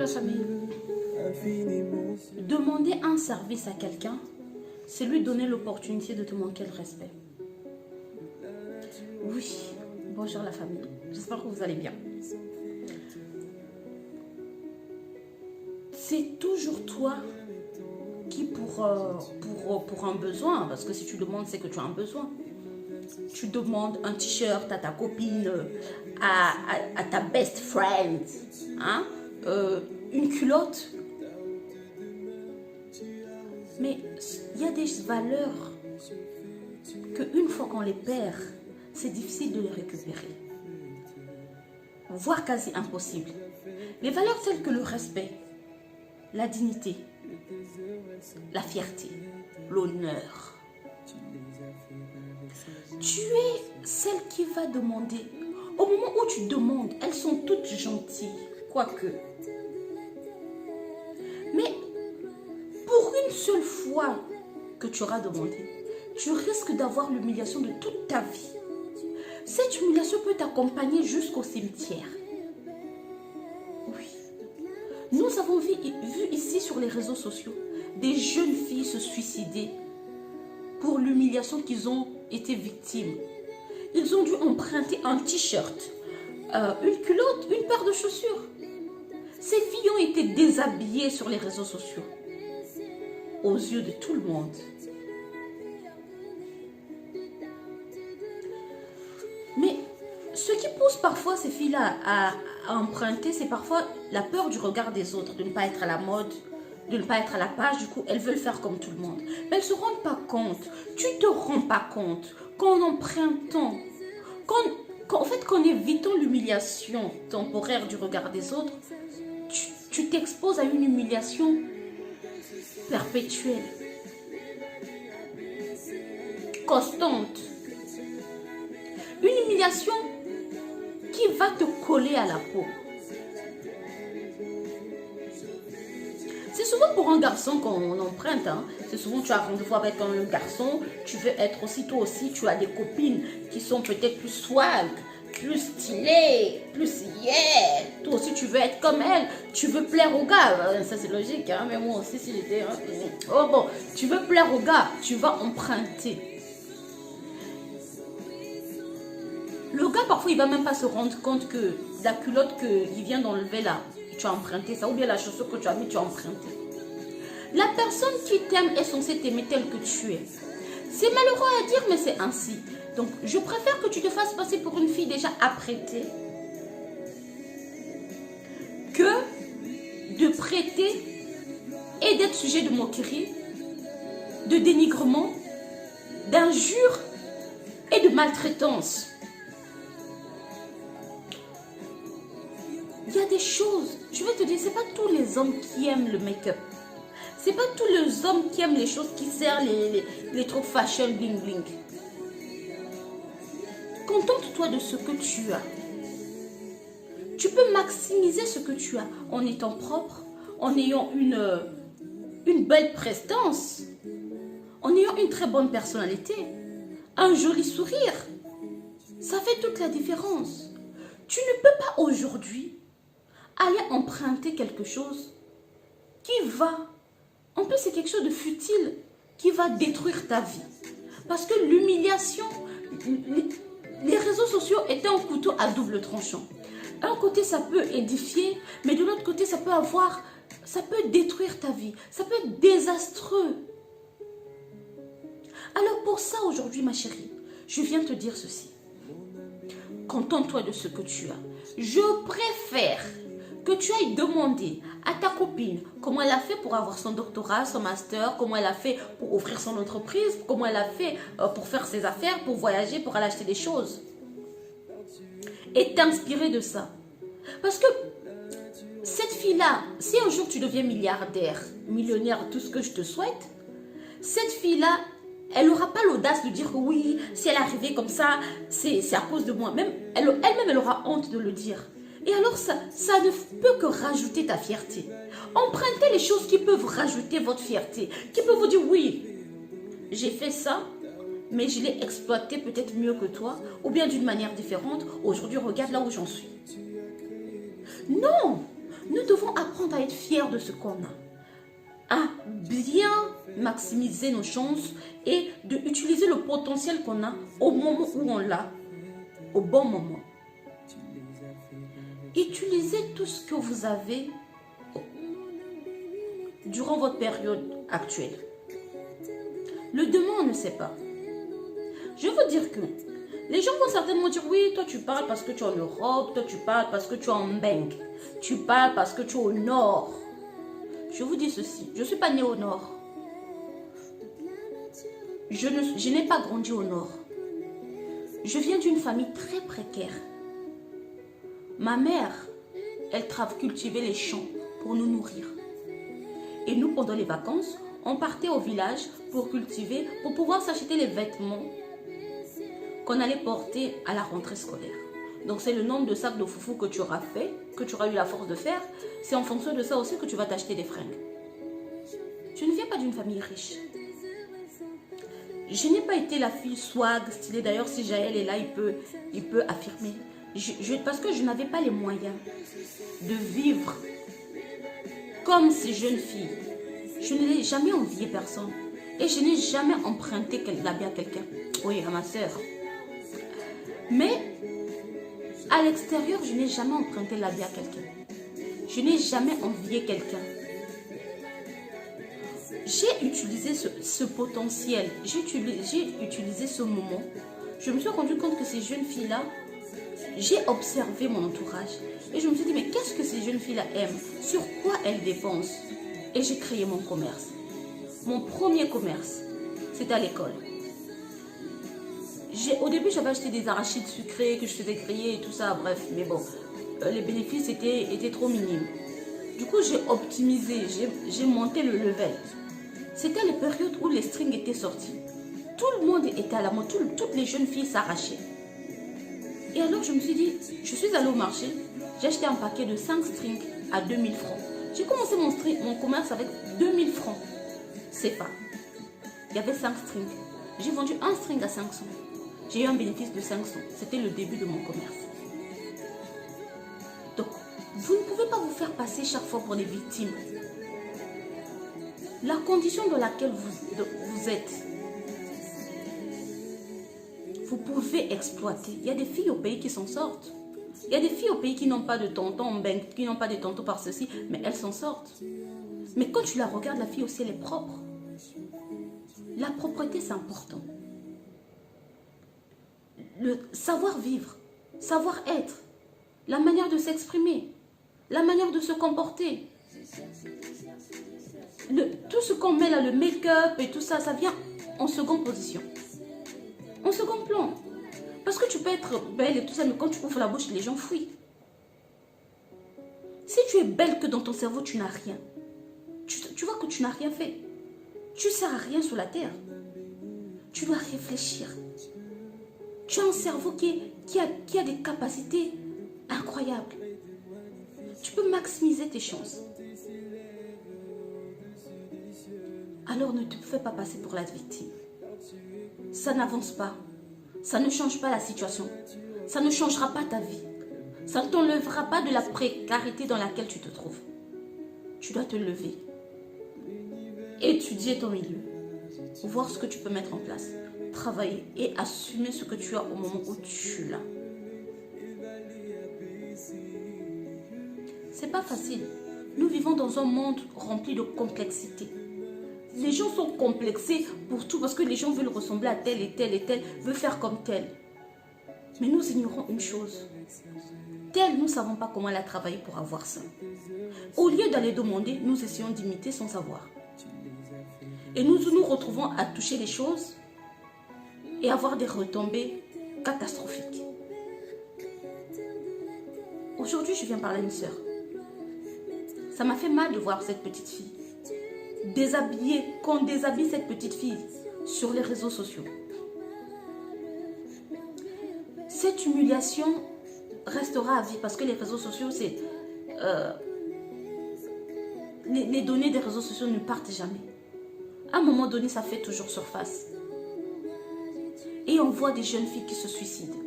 la famille. Demander un service à quelqu'un, c'est lui donner l'opportunité de te manquer le respect. Oui, bonjour la famille. J'espère que vous allez bien. C'est toujours toi qui pour un besoin, parce que si tu demandes, c'est que tu as un besoin. Tu demandes un t-shirt à ta copine, à ta best friend, hein? Une culotte. Mais il y a des valeurs qu'une fois qu'on les perd, c'est difficile de les récupérer. Voire quasi impossible. Les valeurs telles que le respect, la dignité, la fierté, l'honneur. Tu es celle qui va demander. Au moment où tu demandes, elles sont toutes gentilles, quoique. Mais pour une seule fois que tu auras demandé, tu risques d'avoir l'humiliation de toute ta vie. Cette humiliation peut t'accompagner jusqu'au cimetière. Oui. Nous avons vu ici sur les réseaux sociaux des jeunes filles se suicider pour l'humiliation qu'ils ont été victimes. Ils ont dû emprunter un t-shirt, une culotte, une paire de chaussures. Ces filles ont été déshabillées sur les réseaux sociaux, aux yeux de tout le monde. Mais ce qui pousse parfois ces filles-là à emprunter, c'est parfois la peur du regard des autres, de ne pas être à la mode, de ne pas être à la page. Du coup, elles veulent faire comme tout le monde. Mais elles ne se rendent pas compte. Tu ne te rends pas compte qu'en empruntant, qu'en évitant l'humiliation temporaire du regard des autres, tu t'exposes à une humiliation perpétuelle, constante. Une humiliation qui va te coller à la peau. C'est souvent pour un garçon qu'on emprunte. Hein. C'est souvent tu as rendez-vous avec un garçon, tu veux être aussi, toi aussi, tu as des copines qui sont peut-être plus swag, plus stylées, plus yeah. Toi aussi, tu veux être comme elle, tu veux plaire au gars. Ça, c'est logique, hein. Mais moi aussi, si j'étais... Hein. Oh bon, tu veux plaire au gars, tu vas emprunter. Le gars, parfois, il ne va même pas se rendre compte que la culotte qu'il vient d'enlever là, tu as emprunté ça, ou bien la chaussure que tu as mis, tu as emprunté. La personne qui t'aime est censée t'aimer tel que tu es. C'est malheureux à dire, mais c'est ainsi. Donc, je préfère que tu te fasses passer pour une fille déjà apprêtée que de prêter et d'être sujet de moquerie, de dénigrement, d'injures et de maltraitance. Il y a des choses, je vais te dire, c'est pas tous les hommes qui aiment le make-up. C'est pas tous les hommes qui aiment les choses qui servent les trucs fashion bling bling. Contente-toi de ce que tu as. Tu peux maximiser ce que tu as en étant propre, en ayant une belle prestance, en ayant une très bonne personnalité, un joli sourire. Ça fait toute la différence. Tu ne peux pas aujourd'hui aller emprunter quelque chose qui va, en plus c'est quelque chose de futile, qui va détruire ta vie. Parce que l'humiliation, les réseaux sociaux étaient un couteau à double tranchant. D'un côté ça peut édifier, mais de l'autre côté ça peut détruire ta vie, ça peut être désastreux. Alors pour ça aujourd'hui ma chérie, je viens te dire ceci. Contente-toi de ce que tu as. Je préfère que tu ailles demander à ta copine comment elle a fait pour avoir son doctorat, son master, comment elle a fait pour ouvrir son entreprise, comment elle a fait pour faire ses affaires, pour voyager, pour aller acheter des choses. Et t'inspirer de ça. Parce que cette fille-là, si un jour tu deviens milliardaire, millionnaire, tout ce que je te souhaite, cette fille-là, elle n'aura pas l'audace de dire que oui, si elle est arrivée comme ça, c'est à cause de moi. Elle-même, elle aura honte de le dire. Et alors, ça ne peut que rajouter ta fierté. Empruntez les choses qui peuvent rajouter votre fierté. Qui peuvent vous dire, oui, j'ai fait ça, mais je l'ai exploité peut-être mieux que toi. Ou bien d'une manière différente. Aujourd'hui, regarde là où j'en suis. Non, Nous devons apprendre à être fiers de ce qu'on a, à bien maximiser nos chances et d'utiliser le potentiel qu'on a au moment où on l'a, au bon moment. Utilisez tout ce que vous avez durant votre période actuelle. Le demain, on ne sait pas. Je veux dire que les gens vont certainement dire, oui, toi tu parles parce que tu es en Europe, toi tu parles parce que tu es en Beng, tu parles parce que tu es au Nord. Je vous dis ceci, je ne suis pas née au Nord. Je n'ai pas grandi au Nord. Je viens d'une famille très précaire. Ma mère, elle cultivait les champs pour nous nourrir. Et nous, pendant les vacances, on partait au village pour cultiver, pour pouvoir s'acheter les vêtements qu'on allait porter à la rentrée scolaire. Donc c'est le nombre de sacs de foufou que tu auras fait, que tu auras eu la force de faire. C'est en fonction de ça aussi que tu vas t'acheter des fringues. Je ne viens pas d'une famille riche. Je n'ai pas été la fille swag, stylée. D'ailleurs, si Jaël est là, il peut affirmer. Parce que je n'avais pas les moyens de vivre comme ces jeunes filles. Je n'ai jamais envié personne. Et je n'ai jamais emprunté l'habit à quelqu'un. Oui, à ma soeur. Mais à l'extérieur, je n'ai jamais emprunté l'habit à quelqu'un. Je n'ai jamais envié quelqu'un. J'ai utilisé ce potentiel. J'ai utilisé ce moment. Je me suis rendu compte que ces jeunes filles-là, j'ai observé mon entourage. Et je me suis dit, mais qu'est-ce que ces jeunes filles-là aiment? Sur quoi elles dépensent? Et j'ai créé mon commerce. Mon premier commerce, c'était à l'école. Au début, j'avais acheté des arachides sucrés que je faisais griller et tout ça, bref. Mais bon, les bénéfices étaient trop minimes. Du coup, j'ai optimisé, j'ai monté le level. C'était les périodes où les strings étaient sortis. Tout le monde était à la mode, toutes les jeunes filles s'arrachaient. Et alors, je me suis dit, je suis allée au marché, j'ai acheté un paquet de 5 strings à 2000 francs. J'ai commencé mon commerce avec 2000 francs. C'est pas. Il y avait 5 strings. J'ai vendu un string à 500. J'ai eu un bénéfice de 500. C'était le début de mon commerce. Donc, vous ne pouvez pas vous faire passer chaque fois pour des victimes. La condition dans laquelle vous êtes, vous pouvez exploiter. Il y a des filles au pays qui s'en sortent. Il y a des filles au pays qui n'ont pas de tonton, qui n'ont pas de tonton par ceci, mais elles s'en sortent. Mais quand tu la regardes, la fille aussi, elle est propre. La propreté, c'est important. Le savoir-vivre, savoir-être, la manière de s'exprimer, la manière de se comporter. Tout ce qu'on met là, le make-up et tout ça, ça vient en seconde position. En second plan. Parce que tu peux être belle et tout ça, mais quand tu ouvres la bouche, les gens fuient. Si tu es belle que dans ton cerveau, tu n'as rien. Tu vois que tu n'as rien fait. Tu ne sers à rien sur la terre. Tu dois réfléchir. Tu as un cerveau qui a des capacités incroyables. Tu peux maximiser tes chances. Alors ne te fais pas passer pour la victime. Ça n'avance pas. Ça ne change pas la situation. Ça ne changera pas ta vie. Ça ne t'enlèvera pas de la précarité dans laquelle tu te trouves. Tu dois te lever. Étudier ton milieu. Voir ce que tu peux mettre en place. Travailler et assumer ce que tu as au moment où tu l'as. C'est pas facile. Nous vivons dans un monde rempli de complexité. Les gens sont complexés pour tout parce que les gens veulent ressembler à tel et tel et tel, veulent faire comme tel. Mais nous ignorons une chose. Telle, nous ne savons pas comment elle a travaillé pour avoir ça. Au lieu d'aller demander, nous essayons d'imiter sans savoir. Et nous nous retrouvons à toucher les choses et avoir des retombées catastrophiques. Aujourd'hui, je viens parler à une sœur. Ça m'a fait mal de voir cette petite fille déshabillée, qu'on déshabille cette petite fille sur les réseaux sociaux. Cette humiliation restera à vie parce que les réseaux sociaux, c'est les données des réseaux sociaux ne partent jamais. À un moment donné, ça fait toujours surface. Et on voit des jeunes filles qui se suicident.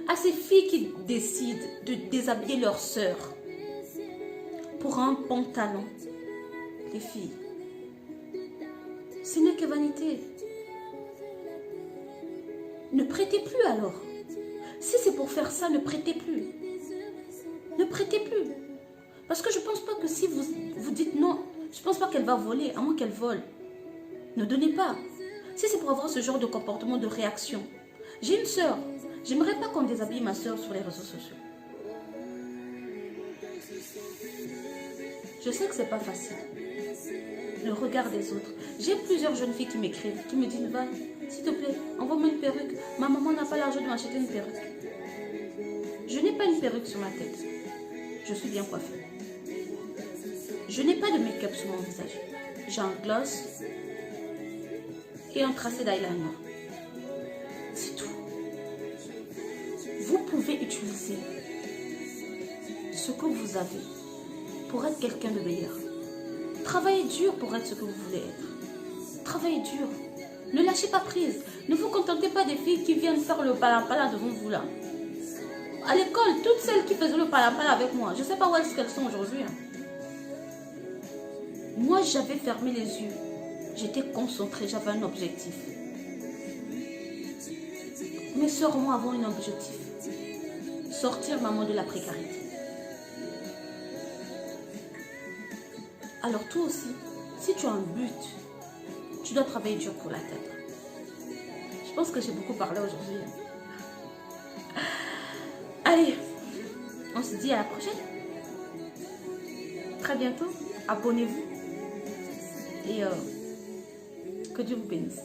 À ces filles qui décident de déshabiller leur sœur, pour un pantalon. Les filles, ce n'est que vanité. Ne prêtez plus alors. Si c'est pour faire ça, ne prêtez plus. Ne prêtez plus. Parce que je ne pense pas que si vous dites non, je ne pense pas qu'elle va voler, à moins qu'elle vole. Ne donnez pas. Si c'est pour avoir ce genre de comportement, de réaction. J'ai une soeur. J'aimerais pas qu'on déshabille ma soeur sur les réseaux sociaux. Je sais que c'est pas facile. Le regard des autres. J'ai plusieurs jeunes filles qui m'écrivent, qui me disent, va, s'il te plaît, envoie-moi une perruque. Ma maman n'a pas l'argent de m'acheter une perruque. Je n'ai pas une perruque sur ma tête. Je suis bien coiffée. Je n'ai pas de make-up sur mon visage. J'ai un gloss et un tracé d'eyeliner. C'est tout. Vous pouvez utiliser ce que vous avez pour être quelqu'un de meilleur. Travaillez dur pour être ce que vous voulez être. Travaillez dur. Ne lâchez pas prise. Ne vous contentez pas des filles qui viennent faire le palapala devant vous là. À l'école, toutes celles qui faisaient le palapala avec moi, je ne sais pas où est-ce qu'elles sont aujourd'hui. Moi, j'avais fermé les yeux. J'étais concentrée, j'avais un objectif. Mes soeurs, moi, avons un objectif. Sortir maman de la précarité. Alors toi aussi, si tu as un but, tu dois travailler dur pour l'atteindre. Je pense que j'ai beaucoup parlé aujourd'hui. Allez, on se dit à la prochaine. Très bientôt. Abonnez-vous. Et que Dieu vous bénisse.